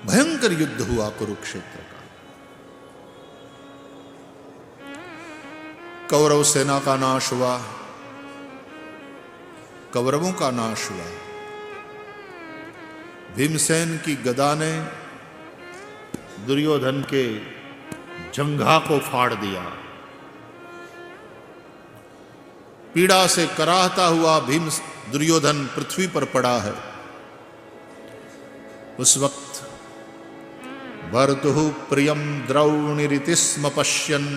भयंकर युद्ध हुआ कुरुक्षेत्र का। कौरव सेना का नाश हुआ, कौरवों का नाश हुआ। भीमसेन की गदा ने दुर्योधन के जंघा को फाड़ दिया। पीड़ा से कराहता हुआ दुर्योधन पृथ्वी पर पड़ा है। उस वक्त भर्तुः प्रियं द्रौणीरिति स्म पश्यन्,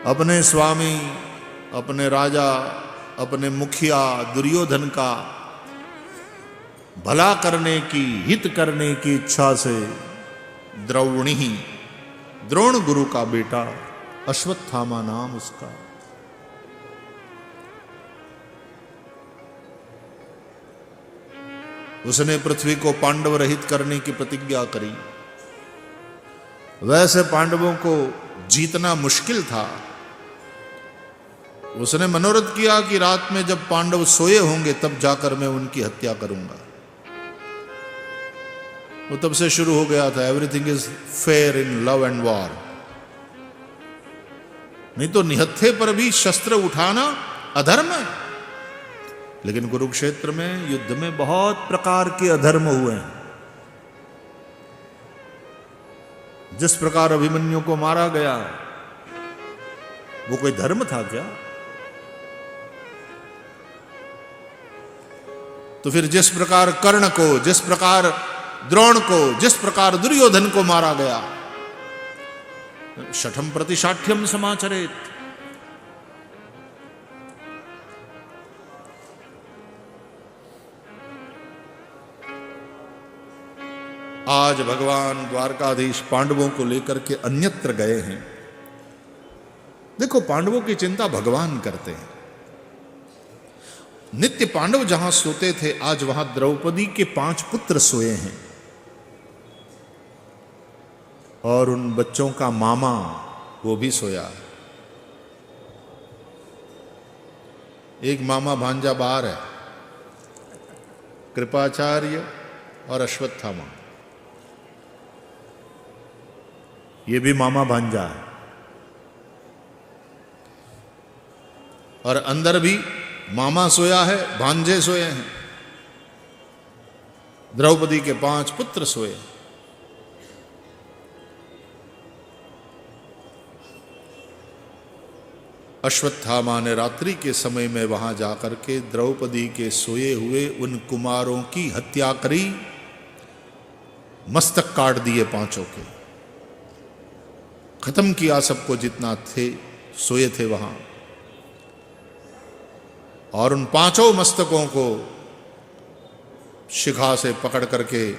अपने स्वामी, अपने राजा, अपने मुखिया दुर्योधन का भला करने की, हित करने की इच्छा से द्रौणी, द्रोण गुरु का बेटा, अश्वत्थामा नाम उसका, उसने पृथ्वी को पांडव रहित करने की प्रतिज्ञा करी। वैसे पांडवों को जीतना मुश्किल था। उसने मनोरथ किया कि रात में जब पांडव सोए होंगे तब जाकर मैं उनकी हत्या करूंगा। वो तब से शुरू हो गया था, everything is fair in love and war. नहीं तो निहत्थे पर भी शस्त्र उठाना अधर्म है। लेकिन कुरुक्षेत्र में युद्ध में बहुत प्रकार के अधर्म हुए हैं। जिस प्रकार अभिमन्यु को मारा गया, वो कोई धर्म था क्या? तो फिर जिस प्रकार कर्ण को, जिस प्रकार द्रोण को, जिस प्रकार दुर्योधन को मारा गया, शठम प्रतिशाठ्यम समाचरेत। आज भगवान द्वारकाधीश पांडवों को लेकर के अन्यत्र गए हैं। देखो, पांडवों की चिंता भगवान करते हैं। नित्य पांडव जहां सोते थे, आज वहां द्रौपदी के 5 पुत्र सोए हैं। और उन बच्चों का मामा वो भी सोया। एक मामा भांजा बाहर है, कृपाचार्य और अश्वत्थामा, ये भी मामा भांजा है। और अंदर भी मामा सोया है, भांजे सोए हैं। द्रौपदी के 5 पुत्र सोए। अश्वत्थामा ने रात्रि के समय में वहां जाकर के द्रौपदी के सोए हुए उन कुमारों की हत्या करी, मस्तक काट दिए 5 के, खत्म किया सबको जितना थे सोए थे वहां। और उन 5 मस्तकों को शिखा से पकड़ करके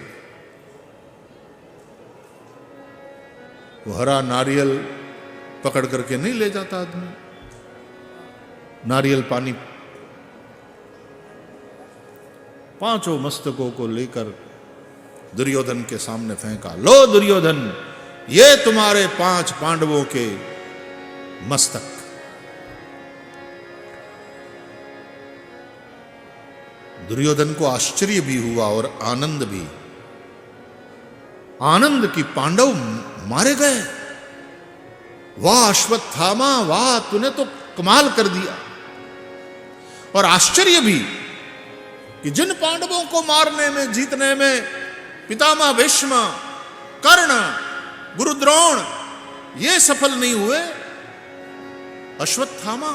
वो हरा नारियल पकड़ करके नहीं ले जाता आदमी, नारियल पानी, 5 मस्तकों को लेकर दुर्योधन के सामने फेंका। लो दुर्योधन, ये तुम्हारे 5 पांडवों के मस्तक। दुर्योधन को आश्चर्य भी हुआ और आनंद भी। आनंद की पांडव मारे गए, वाह अश्वत्थामा, वाह तूने तो कमाल कर दिया। और आश्चर्य भी कि जिन पांडवों को मारने में, जीतने में पितामह भीष्म, कर्ण, गुरु द्रोण ये सफल नहीं हुए, अश्वत्थामा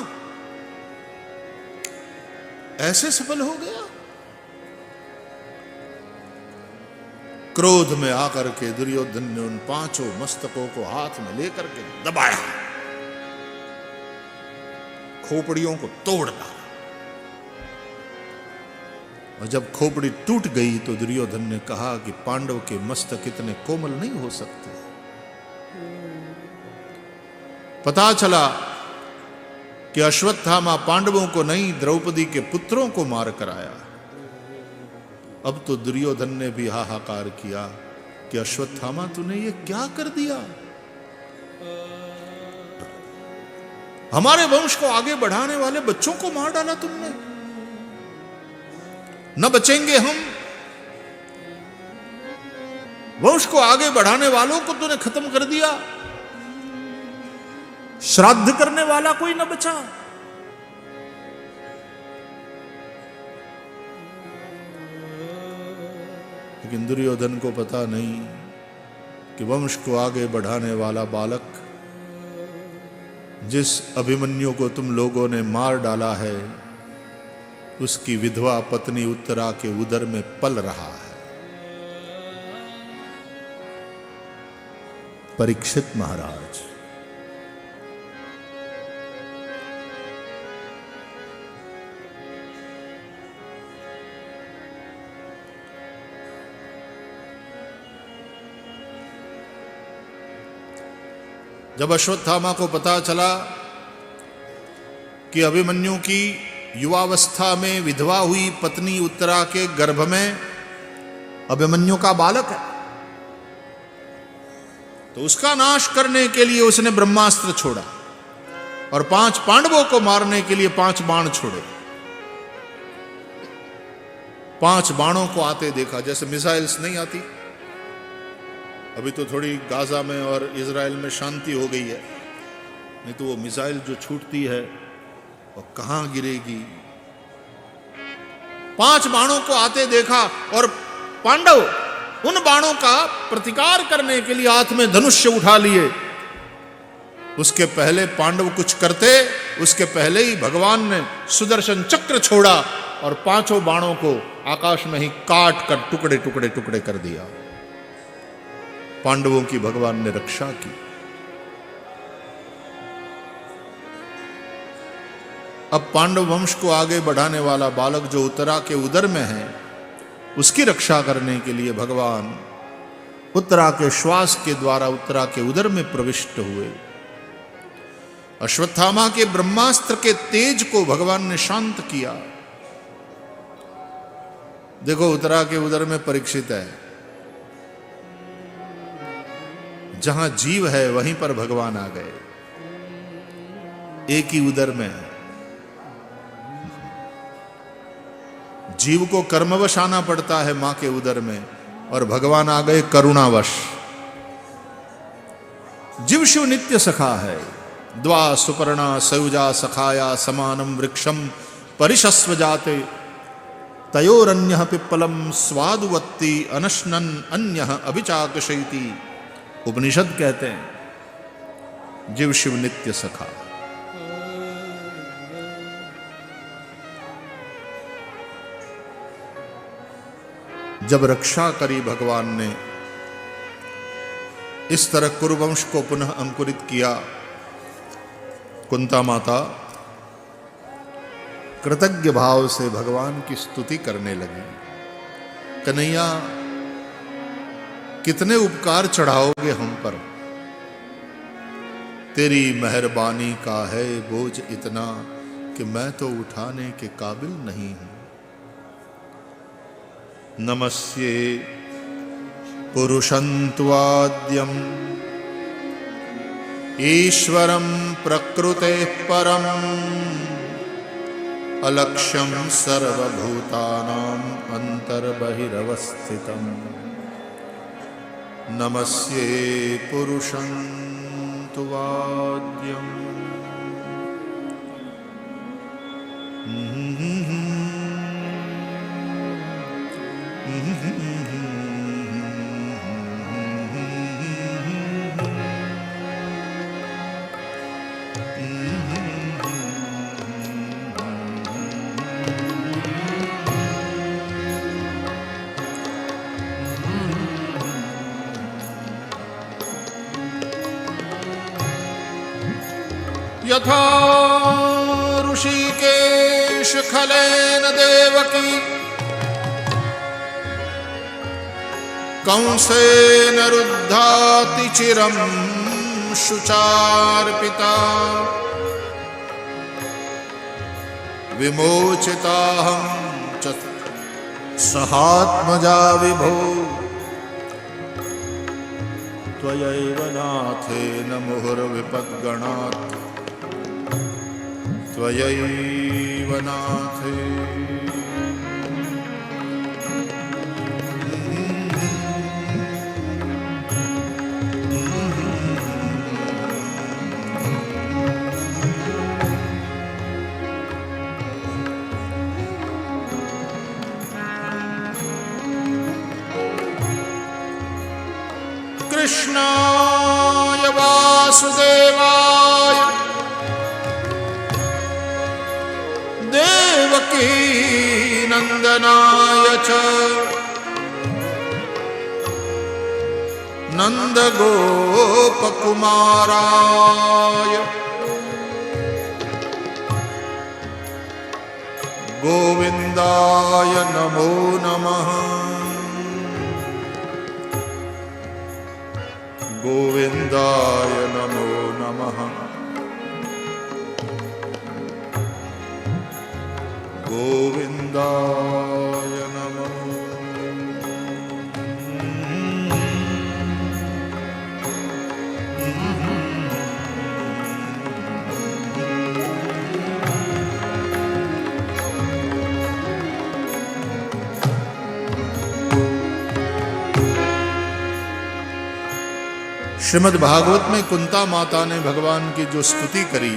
ऐसे सफल हो गया। क्रोध में आकर के दुर्योधन ने उन 5 मस्तकों को हाथ में लेकर के दबाया, खोपड़ियों को तोड़ डाला। और जब खोपड़ी टूट गई तो दुर्योधन ने कहा कि पांडव के मस्तक इतने कोमल नहीं हो सकते। पता चला कि अश्वत्थामा पांडवों को नहीं, द्रौपदी के पुत्रों को मार कर आया। अब तो दुर्योधन ने भी हाहाकार किया कि अश्वत्थामा तूने ये क्या कर दिया? हमारे वंश को आगे बढ़ाने वाले बच्चों को मार डाला तुमने। न बचेंगे हम, वंश को आगे बढ़ाने वालों को तूने खत्म कर दिया, श्राद्ध करने वाला कोई न बचा। लेकिन दुर्योधन को पता नहीं कि वंश को आगे बढ़ाने वाला बालक, जिस अभिमन्यु को तुम लोगों ने मार डाला है, उसकी विधवा पत्नी उत्तरा के उदर में पल रहा है। परीक्षित महाराज, जब अश्वत्थामा को पता चला कि अभिमन्यु की युवावस्था में विधवा हुई पत्नी उत्तरा के गर्भ में अभिमन्यु का बालक है, तो उसका नाश करने के लिए उसने ब्रह्मास्त्र छोड़ा और 5 पांडवों को मारने के लिए 5 बाण छोड़े। 5 बाणों को आते देखा, जैसे मिसाइल्स नहीं आती। अभी तो थोड़ी गाजा में और इजराइल में शांति हो गई है, नहीं तो वो मिसाइल जो छूटती है वो कहां गिरेगी। 5 बाणों को आते देखा और पांडव उन बाणों का प्रतिकार करने के लिए हाथ में धनुष्य उठा लिए। उसके पहले पांडव कुछ करते, उसके पहले ही भगवान ने सुदर्शन चक्र छोड़ा और 5 बाणों को आकाश में ही काट कर टुकड़े टुकड़े टुकड़े कर दिया। पांडवों की भगवान ने रक्षा की। अब पांडव वंश को आगे बढ़ाने वाला बालक जो उत्तरा के उदर में है, उसकी रक्षा करने के लिए भगवान उत्तरा के श्वास के द्वारा उत्तरा के उदर में प्रविष्ट हुए। अश्वत्थामा के ब्रह्मास्त्र के तेज को भगवान ने शांत किया। देखो, उत्तरा के उदर में परीक्षित है, जहां जीव है वहीं पर भगवान आ गए। एक ही उदर में है। जीव को कर्मवश आना पड़ता है मां के उदर में, और भगवान आ गए करुणावश। जीव शिव नित्य सखा है। द्वा सुपर्णा सयुजा सखाया समानम वृक्षम परिशस्व जाते तयोरन्यः पिप्पलम स्वादुवत्ति अनश्नन अन्यः अभिचाकशयति। उपनिषद कहते हैं जीव शिव नित्य सखा। जब रक्षा करी भगवान ने, इस तरह कुरुवंश को पुनः अंकुरित किया, कुंता माता कृतज्ञ भाव से भगवान की स्तुति करने लगी। कन्हैया, कितने उपकार चढ़ाओगे हम पर, तेरी मेहरबानी का है बोझ इतना कि मैं तो उठाने के काबिल नहीं हूं। नमस्ये पुरुषंत्वाद्यम ईश्वरं प्रकृतेः परम अलक्ष्यं सर्वभूतानां अंतर्बहिरवस्थितम्। नमस्ये पुरुषं तुवाद्यम्। यथा ऋषिकेश खलेन देवकी कंसेन रुद्धाति चिरं शुचार्पिता विमोचिताहं च सहात्मजा विभो त्वयैव नाथेन मुहुर्विपद्गणात् त्वयैव नाथे। कृष्णाय वासुदेवाय देवकी नंदनाय च नंदगोपकुमाराय गोविंदाय नमो नमः। गोविंदाय नमो नमः। गोविंदाय नमः। श्रीमद् भागवत में कुंता माता ने भगवान की जो स्तुति करी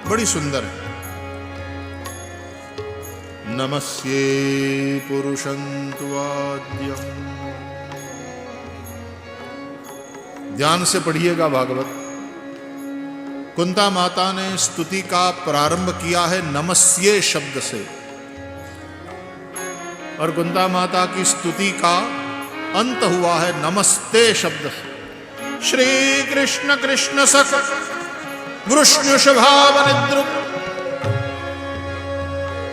बड़ी सुंदर है। नमस्ये पुरुषं तुवाद्यम्। ध्यान से पढ़िएगा भागवत। कुंता माता ने स्तुति का प्रारंभ किया है नमस्ये शब्द से, और कुंता माता की स्तुति का अंत हुआ है नमस्ते शब्द से। श्री कृष्ण कृष्ण सख वृष्णुषभावनिद्रुप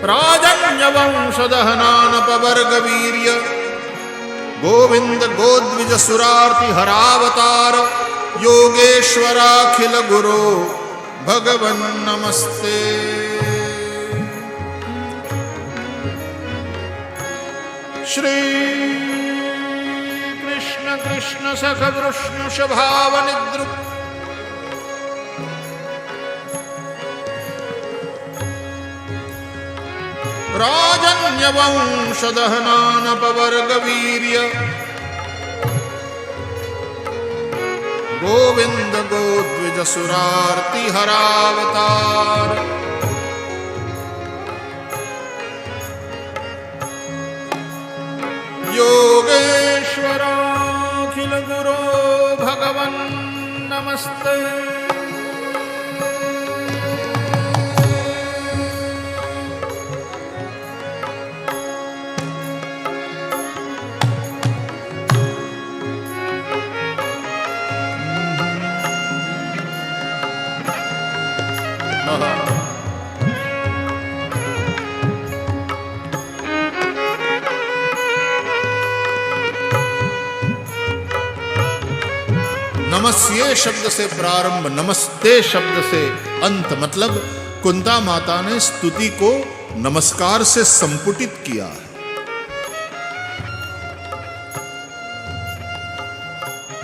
राजन्यवंशदहनानपवर्गवीर्य गोविंद गोद्विज सुरार्ति हरावतार योगेश्वराखिल गुरो भगवन् नमस्ते। श्री कृष्ण कृष्ण सख वृष्णुषभावनिद्रुप राजन्यवंशदहनानपवर्गवीर्य गोविंद गोद्विज सुरार्ति हरावतार योगेश्वराखिल गुरो भगवन् नमस्ते। नमस्ये शब्द से प्रारंभ, नमस्ते शब्द से अंत, मतलब कुंता माता ने स्तुति को नमस्कार से संपुटित किया है।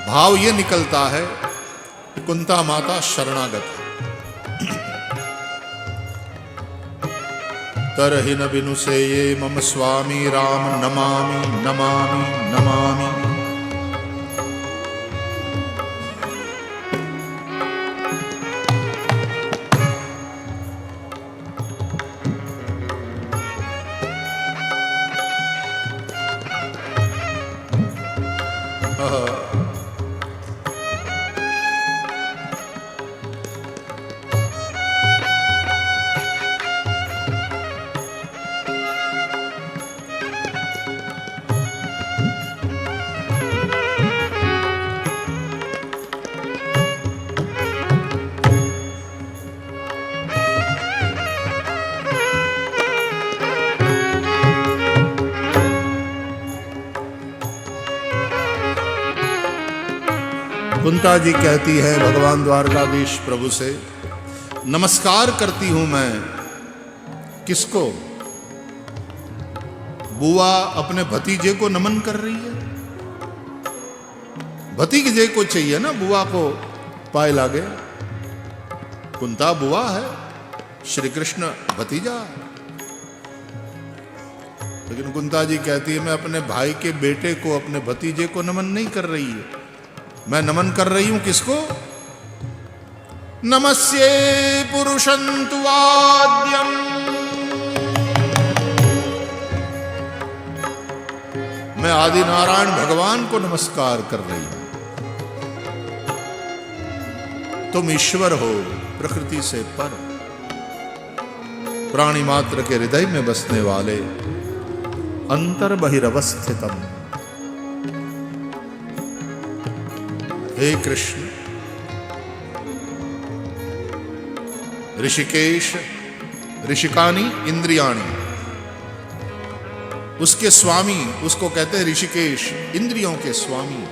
भाव ये निकलता है कि कुंता माता शरणागत है। तरहि न बिनु से ये मम स्वामी राम नमामि नमामि नमामि। कुंता जी कहती है भगवान द्वारकाधीश प्रभु से, नमस्कार करती हूं मैं किसको? बुआ अपने भतीजे को नमन कर रही है। भतीजे को चाहिए ना बुआ को पाए लागे। कुंता बुआ है, श्री कृष्ण भतीजा। लेकिन कुंता जी कहती है मैं अपने भाई के बेटे को, अपने भतीजे को नमन नहीं कर रही है। मैं नमन कर रही हूं किसको? नमस्ये पुरुषं तुवाद्यम्। मैं आदि नारायण भगवान को नमस्कार कर रही हूं। तुम ईश्वर हो प्रकृति से पर, प्राणी मात्र के हृदय में बसने वाले, अंतर बहिरवस्थितम। हे कृष्ण, ऋषिकेश, ऋषिकानी इंद्रियाणी, उसके स्वामी, उसको कहते हैं ऋषिकेश, इंद्रियों के स्वामी।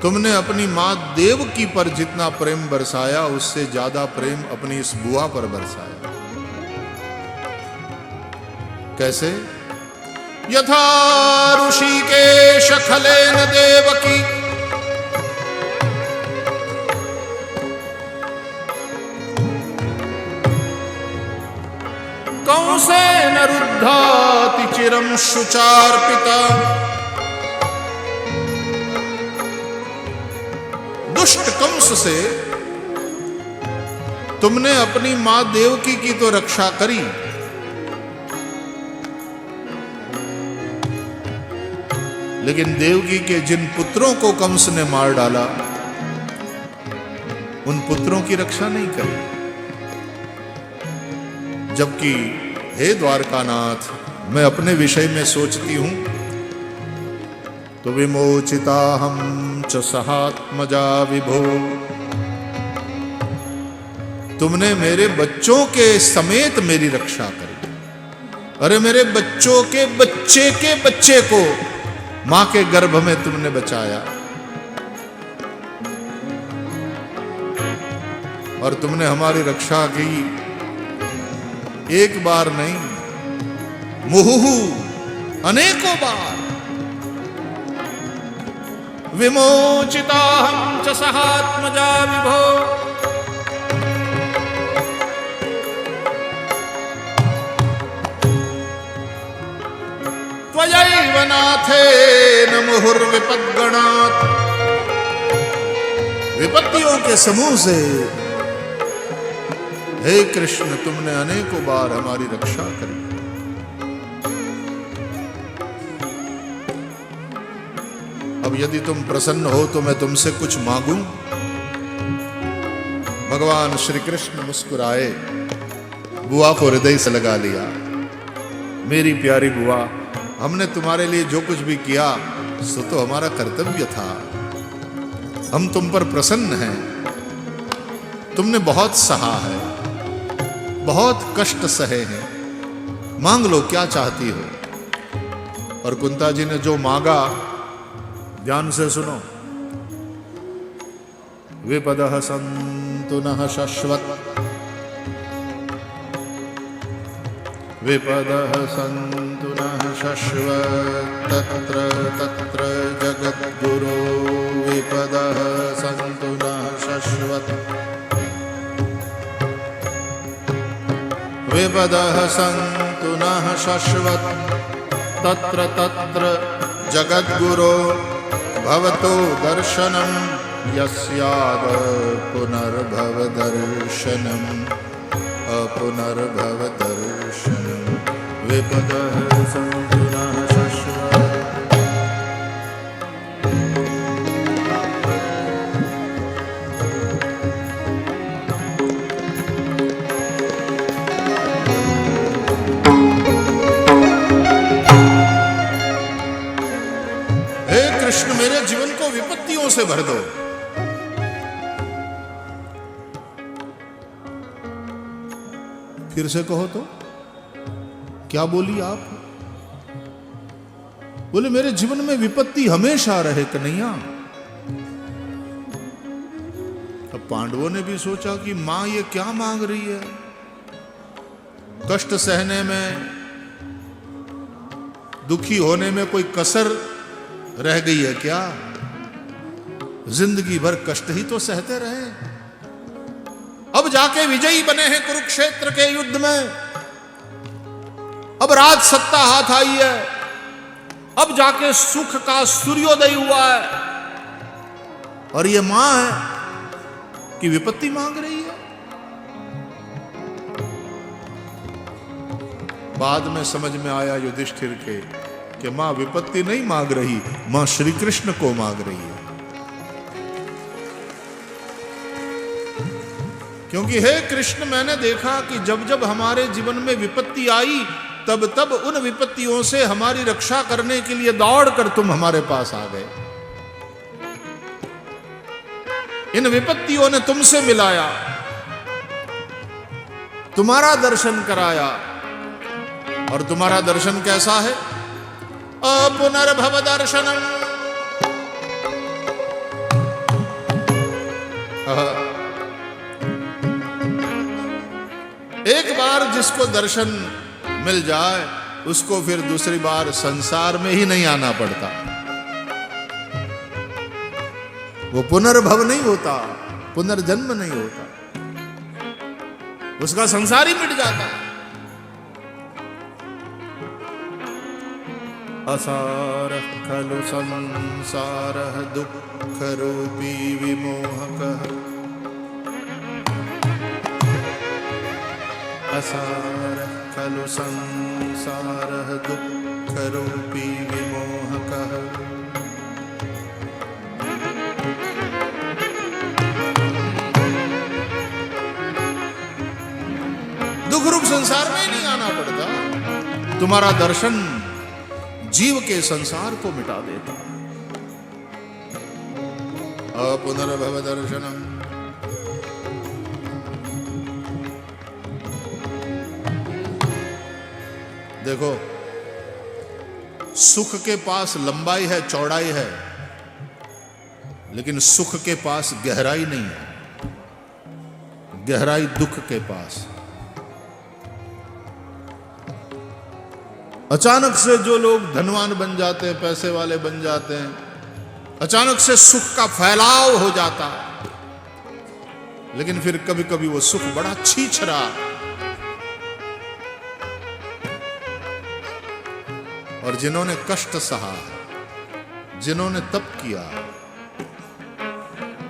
तुमने अपनी मां देवकी पर जितना प्रेम बरसाया, उससे ज्यादा प्रेम अपनी इस बुआ पर बरसाया। कैसे? यथा ऋषिकेश खलेन देवकी, कंसेन रुद्धाति चिरं शुचार्पिता। दुष्ट कंस से तुमने अपनी मां देवकी की तो रक्षा करी, लेकिन देवकी के जिन पुत्रों को कंस ने मार डाला, उन पुत्रों की रक्षा नहीं करी। जबकि हे द्वारकानाथ, मैं अपने विषय में सोचती हूं तो विमोचिता हम च सहात्मजा विभो, तुमने मेरे बच्चों के समेत मेरी रक्षा करी। अरे मेरे बच्चों के बच्चे को मां के गर्भ में तुमने बचाया, और तुमने हमारी रक्षा की एक बार नहीं, मुहुहु अनेकों बार। विमोचिता हम च सहात्मजा विभो, त्वयैव नाथेन मुहुर्विपद्गणात्। विपत्तियों के समूह से हे कृष्ण, तुमने अनेकों बार हमारी रक्षा करी। अब यदि तुम प्रसन्न हो तो मैं तुमसे कुछ मांगूं? भगवान श्री कृष्ण मुस्कुराए, बुआ को हृदय से लगा लिया। मेरी प्यारी बुआ, हमने तुम्हारे लिए जो कुछ भी किया सो तो हमारा कर्तव्य था। हम तुम पर प्रसन्न हैं। तुमने बहुत सहा है, बहुत कष्ट सहे हैं। मांग लो, क्या चाहती हो। और कुंता जी ने जो मांगा, ध्यान से सुनो। विपदः सन्तु नः शश्वत, विपदः सन्तु नः शश्वत, तत्र तत्र जगद्गुरो। विपदः सन्तु नः शश्वत, विपदः सन्तु नः शश्वत, तत्र तत्र जगद्गुरो। भवतो दर्शनं यस्याद पुनर्भव दर्शनम्, अपुनर्भव दर्शनम्। विपदः सन्तु नः शश्वत। कृष्ण, मेरे जीवन को विपत्तियों से भर दो। फिर से कहो तो क्या बोली आप? बोले मेरे जीवन में विपत्ति हमेशा रहे कन्हैया। अब पांडवों ने भी सोचा कि मां ये क्या मांग रही है, कष्ट सहने में, दुखी होने में कोई कसर रह गई है क्या? जिंदगी भर कष्ट ही तो सहते रहे। अब जाके विजयी बने हैं कुरुक्षेत्र के युद्ध में, अब राज सत्ता हाथ आई है, अब जाके सुख का सूर्योदय हुआ है, और ये मां है कि विपत्ति मांग रही है। बाद में समझ में आया युधिष्ठिर के कि मां विपत्ति नहीं मांग रही, मां श्री कृष्ण को मांग रही है। क्योंकि हे कृष्ण, मैंने देखा कि जब जब हमारे जीवन में विपत्ति आई, तब तब उन विपत्तियों से हमारी रक्षा करने के लिए दौड़कर तुम हमारे पास आ गए। इन विपत्तियों ने तुमसे मिलाया, तुम्हारा दर्शन कराया। और तुम्हारा दर्शन कैसा है? अपुनर्भव दर्शनम। एक बार जिसको दर्शन मिल जाए, उसको फिर दूसरी बार संसार में ही नहीं आना पड़ता। वो पुनर्भव नहीं होता, पुनर्जन्म नहीं होता, उसका संसार ही मिट जाता है। असारः खलु संसारः दुःख रूपी विमोहकः। असारः खलु संसारः दुःख रूपी विमोहकः। दुख रूप संसार में ही नहीं आना पड़ता। तुम्हारा दर्शन जीव के संसार को मिटा देता। अपुनर्भव दर्शनम। देखो, सुख के पास लंबाई है, चौड़ाई है, लेकिन सुख के पास गहराई नहीं है। गहराई दुख के पास। अचानक से जो लोग धनवान बन जाते हैं, पैसे वाले बन जाते हैं, अचानक से सुख का फैलाव हो जाता है, लेकिन फिर कभी कभी वो सुख बड़ा छीछरा। और जिन्होंने कष्ट सहा, जिन्होंने तप किया,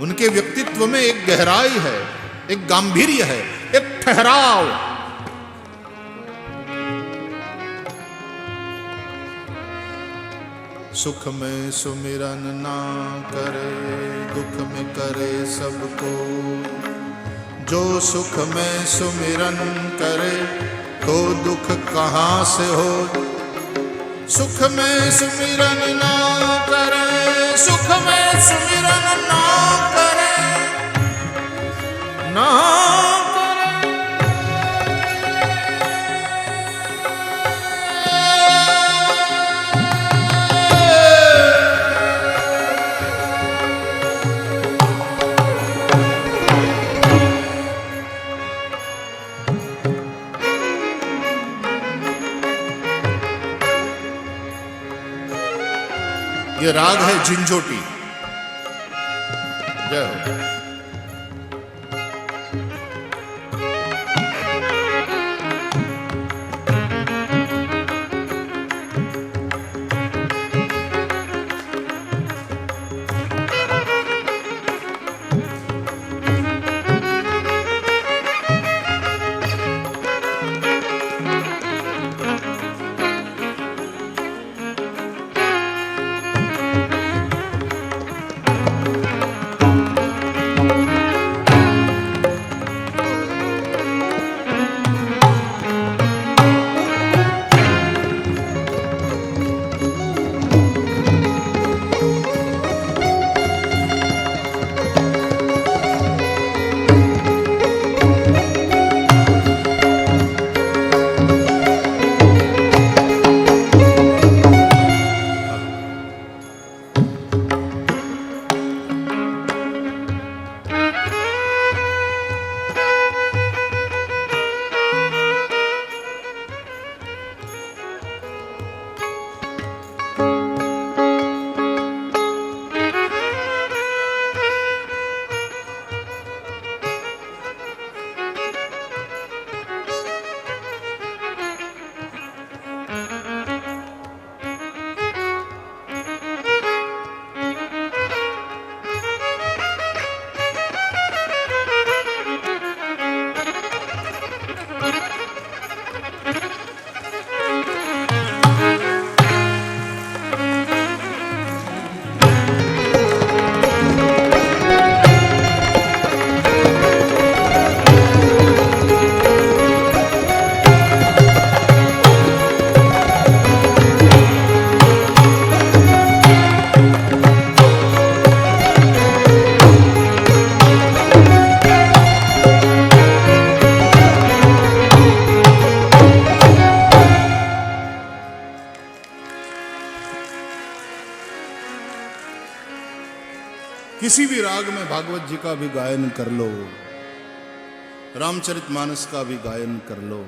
उनके व्यक्तित्व में एक गहराई है, एक गांभीर्य है, एक ठहराव। सुख में सुमिरन ना करे, दुख में करे सबको। जो सुख में सुमिरन करे, तो दुख कहाँ से हो। सुख में सुमिरन ना करे, सुख में सुमिरन ना करे, ना ये राग है झिंझोटी। जय हो। किसी भी राग में भागवत जी का भी गायन कर लो, रामचरितमानस का भी गायन कर लो।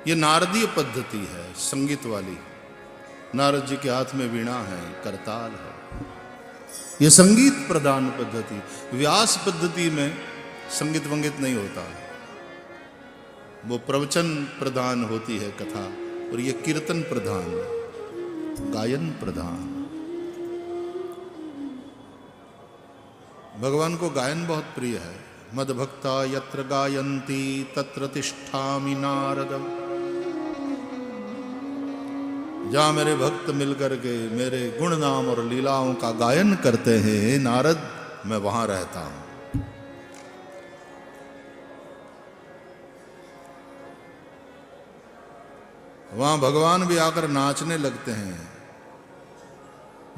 ये नारदीय पद्धति है, संगीत वाली। नारद जी के हाथ में वीणा है, करताल है। ये संगीत प्रधान पद्धति। व्यास पद्धति में संगीत वंगीत नहीं होता, वो प्रवचन प्रधान होती है कथा, और ये कीर्तन प्रधान, गायन प्रधान। भगवान को गायन बहुत प्रिय है। मद्भक्ता यत्र गायन्ति तत्र तिष्ठामि नारद। जहां मेरे भक्त मिलकर के मेरे गुण नाम और लीलाओं का गायन करते हैं नारद, मैं वहां रहता हूं। वहां भगवान भी आकर नाचने लगते हैं।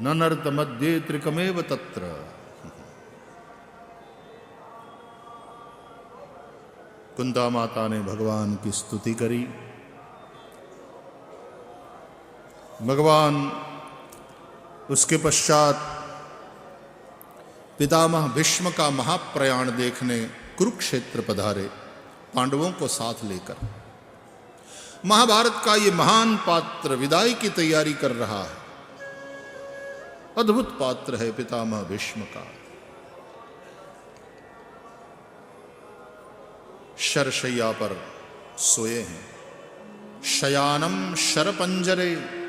ननर्त मध्ये त्रिकमेव तत्र। कुंता माता ने भगवान की स्तुति करी। भगवान उसके पश्चात पितामह भीष्म का महाप्रयाण देखने कुरुक्षेत्र पधारे, पांडवों को साथ लेकर। महाभारत का ये महान पात्र विदाई की तैयारी कर रहा है। अद्भुत पात्र है पितामह भीष्म का। शरशैया पर सोए हैं। शयानम शरपंजरे।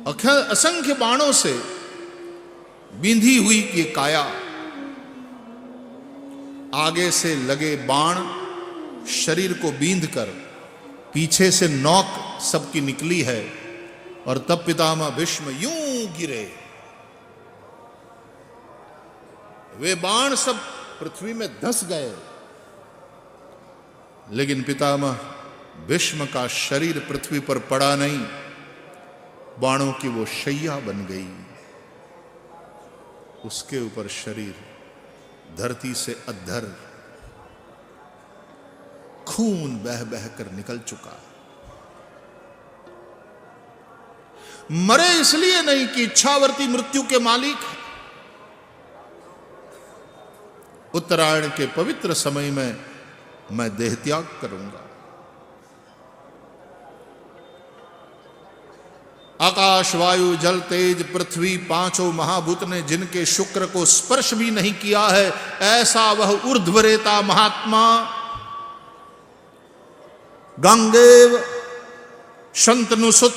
असंख्य बाणों से बींधी हुई ये काया, आगे से लगे बाण शरीर को बींध कर, पीछे से नोक सबकी निकली है, और तब पितामह भीष्म यूं गिरे। वे बाण सब पृथ्वी में धंस गए, लेकिन पितामह भीष्म का शरीर पृथ्वी पर पड़ा नहीं, बाणों की वो शैया बन गई। उसके ऊपर शरीर धरती से अद्धर खून बह बह कर निकल चुका। मरे इसलिए नहीं कि इच्छावर्ती मृत्यु के मालिक है। उत्तरायण के पवित्र समय में मैं देह त्याग करूंगा। आकाश, वायु, जल, तेज, पृथ्वी, पांचों महाभूत ने जिनके शुक्र को स्पर्श भी नहीं किया है, ऐसा वह ऊर्ध्वरेता महात्मा गांगेय शंतनुसुत,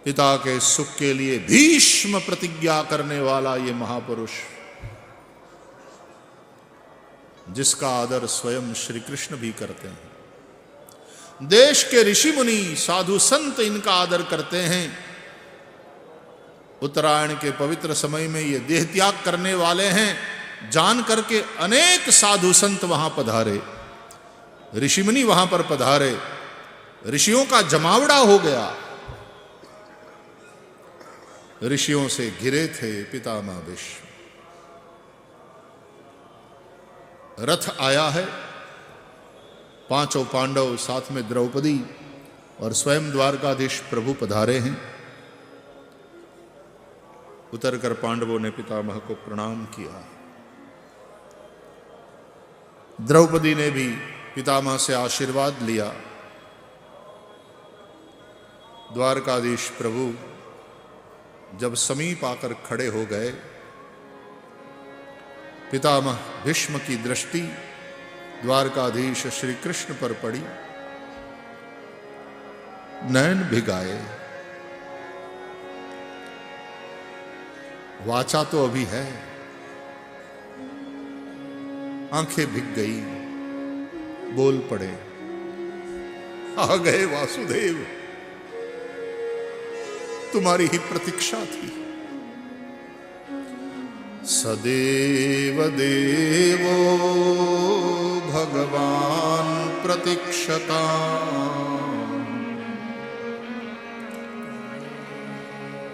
पिता के सुख के लिए भीष्म प्रतिज्ञा करने वाला ये महापुरुष, जिसका आदर स्वयं श्री कृष्ण भी करते हैं। देश के ऋषि मुनि, साधु संत इनका आदर करते हैं। उत्तरायण के पवित्र समय में ये देह त्याग करने वाले हैं, जान करके अनेक साधु संत वहां पधारे, ऋषि मुनि वहां पर पधारे। ऋषियों का जमावड़ा हो गया। ऋषियों से घिरे थे पितामह भीष्म। रथ आया है, पांचों पांडव, साथ में द्रौपदी और स्वयं द्वारकाधीश प्रभु पधारे हैं। उतरकर पांडवों ने पितामह को प्रणाम किया। द्रौपदी ने भी पितामह से आशीर्वाद लिया। द्वारकाधीश प्रभु जब समीप आकर खड़े हो गए, पितामह भीष्म की दृष्टि द्वारकाधीश श्री कृष्ण पर पड़ी। नयन भिगाए। वाचा तो अभी है, आंखें भिग गई, बोल पड़े, आ गए वासुदेव, तुम्हारी ही प्रतीक्षा थी। सदेव देवो भगवान प्रतीक्षता,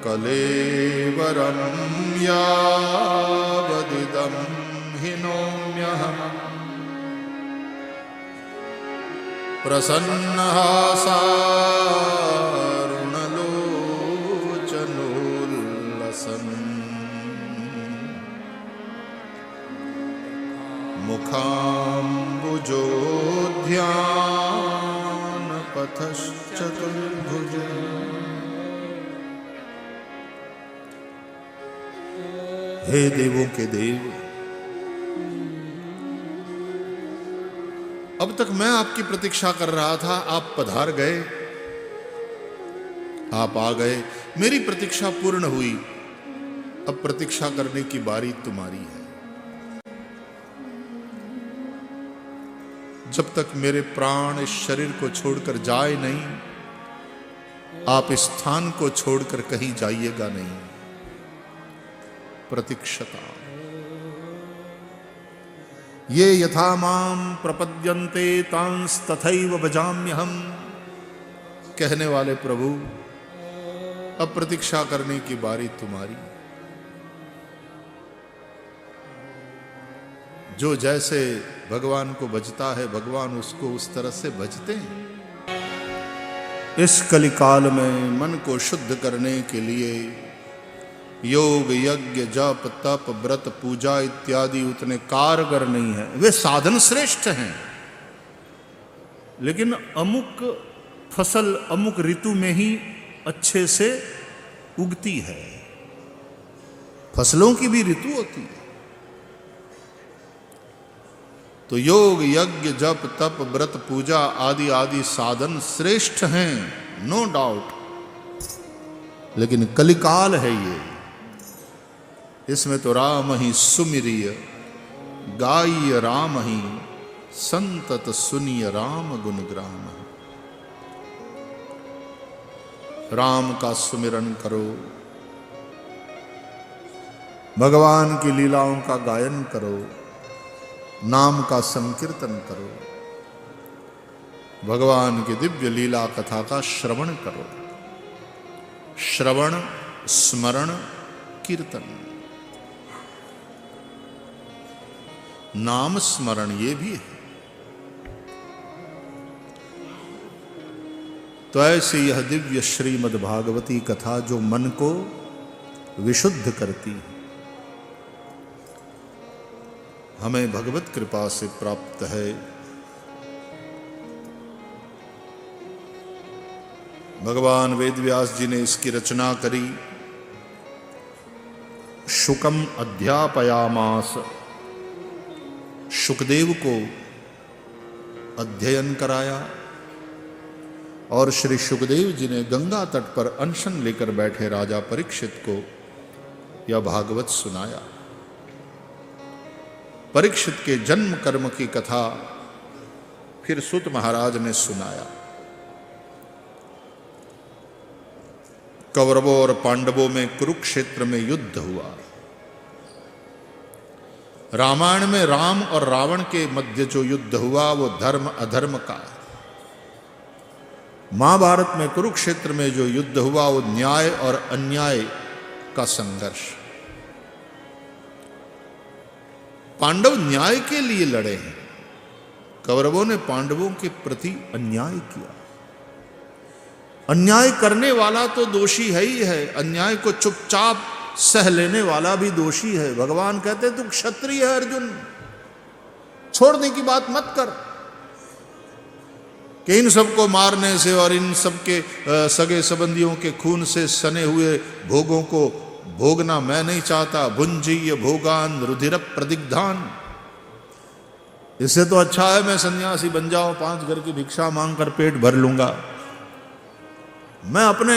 कलेवरं यावदिदं हिनोम्यहम्। प्रसन्नः सारो मुखाम्बुजोध्यान पथश्चतुर्भुज। हे देवों के देव, अब तक मैं आपकी प्रतीक्षा कर रहा था, आप पधार गए, आप आ गए, मेरी प्रतीक्षा पूर्ण हुई, अब प्रतीक्षा करने की बारी तुम्हारी है। जब तक मेरे प्राण इस शरीर को छोड़कर जाए नहीं, आप इस स्थान को छोड़कर कहीं जाइएगा नहीं। प्रतीक्षता। ये यथा माम प्रपद्यन्ते तांस तथैव भजाम्यहम्। कहने वाले प्रभु, अब प्रतीक्षा करने की बारी तुम्हारी। जो जैसे भगवान को भजता है, भगवान उसको उस तरह से भजते हैं। इस कलिकाल में मन को शुद्ध करने के लिए योग, यज्ञ, जप, तप, व्रत, पूजा इत्यादि उतने कारगर नहीं है। वे साधन श्रेष्ठ हैं, लेकिन अमुक फसल अमुक ऋतु में ही अच्छे से उगती है। फसलों की भी ऋतु होती है। तो योग, यज्ञ, जप, तप, व्रत, पूजा आदि आदि साधन श्रेष्ठ हैं, नो डाउट, लेकिन कलिकाल है ये। इसमें तो राम ही सुमिरिय गाय राम ही संतत सुनिय राम गुणग्राम। राम का सुमिरन करो, भगवान की लीलाओं का गायन करो, नाम का संकीर्तन करो, भगवान की दिव्य लीला कथा का श्रवण करो। श्रवण, स्मरण, कीर्तन, नाम स्मरण ये भी है। तो ऐसे यह दिव्य श्रीमद् भागवती कथा जो मन को विशुद्ध करती है, हमें भगवत कृपा से प्राप्त है। भगवान वेदव्यास जी ने इसकी रचना करी। शुकम अध्यापयामास, शुकदेव को अध्ययन कराया और श्री शुकदेव जी ने गंगा तट पर अनशन लेकर बैठे राजा परीक्षित को यह भागवत सुनाया। परीक्षित के जन्म कर्म की कथा फिर सुत महाराज ने सुनाया। कौरवों और पांडवों में कुरुक्षेत्र में युद्ध हुआ। रामायण में राम और रावण के मध्य जो युद्ध हुआ वो धर्म अधर्म का। महाभारत में कुरुक्षेत्र में जो युद्ध हुआ वो न्याय और अन्याय का संघर्ष। पांडव न्याय के लिए लड़े हैं, कौरवों ने पांडवों के प्रति अन्याय किया। अन्याय करने वाला तो दोषी है ही है, अन्याय को चुपचाप सह लेने वाला भी दोषी है। भगवान कहते तू क्षत्रिय है अर्जुन, छोड़ने की बात मत कर कि इन सबको मारने से और इन सबके सगे संबंधियों के खून से सने हुए भोगों को भोगना मैं नहीं चाहता। भुंजीय भोगान रुधिर प्रदिग्धान, इससे तो अच्छा है मैं सन्यासी बन जाऊं, 5 घर की भिक्षा मांगकर पेट भर लूंगा। मैं अपने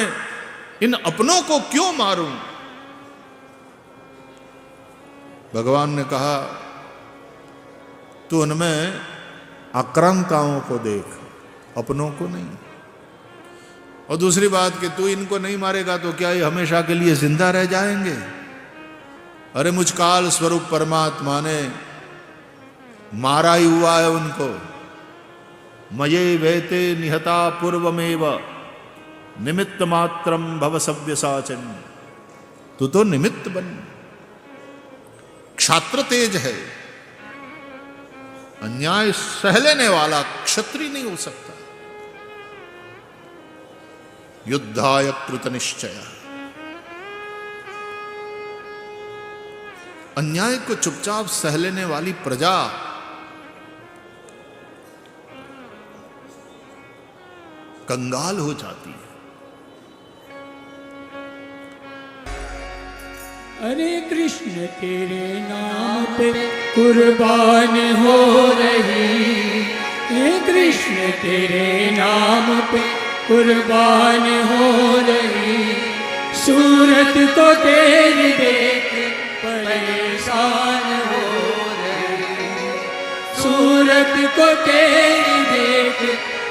इन अपनों को क्यों मारूं? भगवान ने कहा तू उनमें आक्रांताओं को देख, अपनों को नहीं। और दूसरी बात कि तू इनको नहीं मारेगा तो क्या ये हमेशा के लिए जिंदा रह जाएंगे? अरे मुझ काल स्वरूप परमात्मा ने मारा ही हुआ है उनको। मये वेते निहता पूर्वमेव निमित्त मात्रम भव सव्यसाचन, तू तो निमित्त बन। क्षात्र तेज है, अन्याय सह लेने वाला क्षत्रिय नहीं हो सकता। युद्धाय कृत निश्चय, अन्याय को चुपचाप सह लेने वाली प्रजा कंगाल हो जाती है। अरे कृष्ण तेरे नाम पे कुर्बान हो रही, हे कृष्ण तेरे नाम पे कुर्बान हो रही, सूरत को तेरी देख परेशान हो रही, सूरत को तेरी देख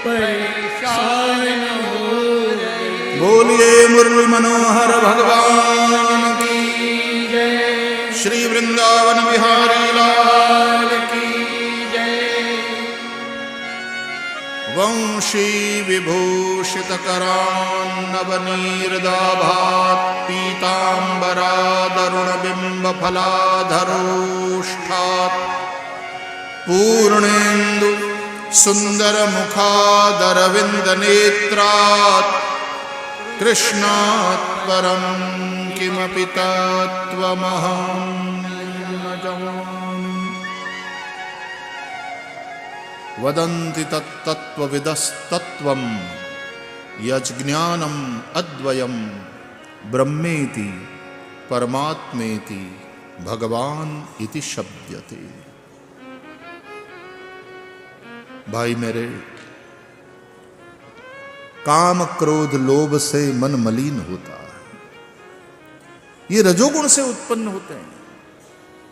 परेशान हो रही। बोलिए मुरली मनोहर भगवान की, श्री वृंदावन बिहारी लाल की जय। वंशी विभूषित करान्नवनीर्दाभात् पीताम्बरादरुण बिंब फलाधरोष्ठात् पूर्णेन्दु सुंदर मुखादरविंद नेत्रात् कृष्णात् परं किमपि तत्त्वमहं न जाने। वदन्ति तत्तत्त्वविदस्तत्त्वं यज्ज्ञानम् अद्वयं ब्रह्मेति परमात्मेति भगवान इति शब्दते। भाई मेरे, काम क्रोध लोभ से मन मलिन होता है। ये रजोगुण से उत्पन्न होते हैं,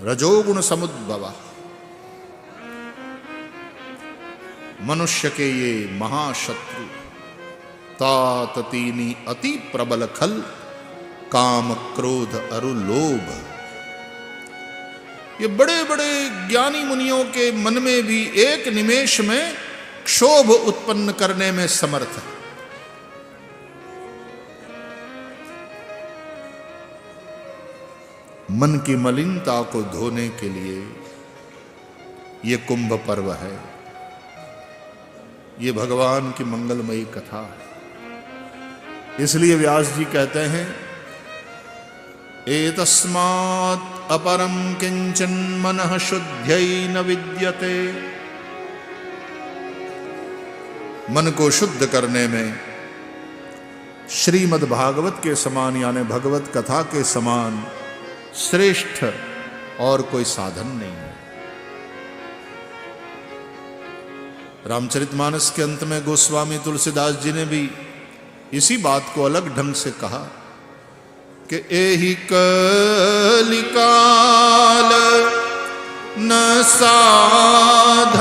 रजोगुण समुद्भवा। मनुष्य के ये महाशत्रु तात तीनी अति प्रबल खल काम क्रोध अरु लोभ। ये बड़े बड़े ज्ञानी मुनियों के मन में भी एक निमेष में क्षोभ उत्पन्न करने में समर्थ है। मन की मलिनता को धोने के लिए ये कुंभ पर्व है, ये भगवान की मंगलमयी कथा है। इसलिए व्यास जी कहते हैं, एतस्मात् अपरं किंचन मनः शुद्ध्यै न विद्यते। मन को शुद्ध करने में श्रीमद् भागवत के समान यानी भगवत कथा के समान श्रेष्ठ और कोई साधन नहीं है। रामचरितमानस के अंत में गोस्वामी तुलसीदास जी ने भी इसी बात को अलग ढंग से कहा कि एहि कलिकाल न साधन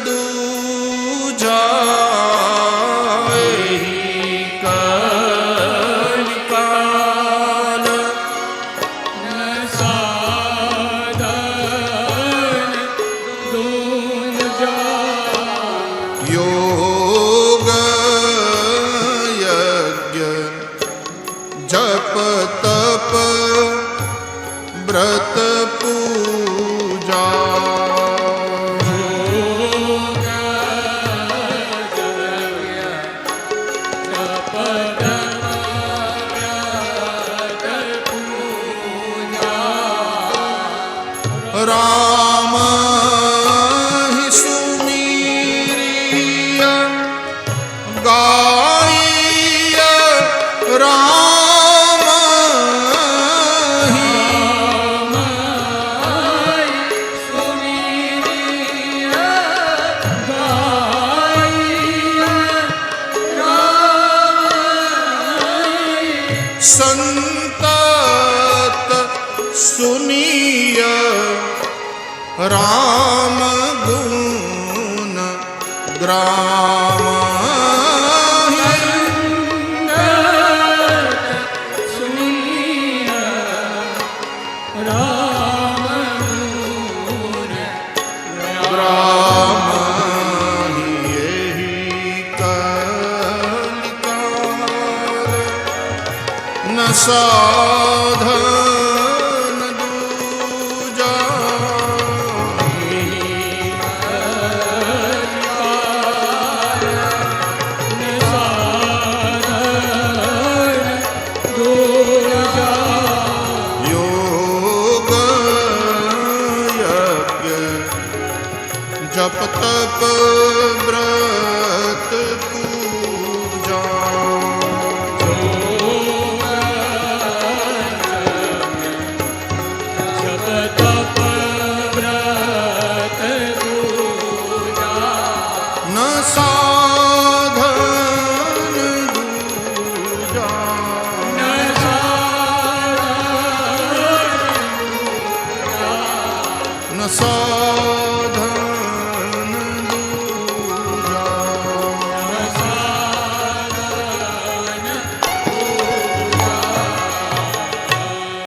दूजा। एहि कलिकाल न साधन दूजा। योग यज्ञ जप तप व्रत पूजा। राम ही सुमीरिय गाइय राम ही सुमीरिय गाइय राम। संतत सुनिय राम गुण ग्राम सुनिय राम गुण ग्राम ही। यही कलिकाल न साधन दूजा। योग यज्ञ जप तप व्रत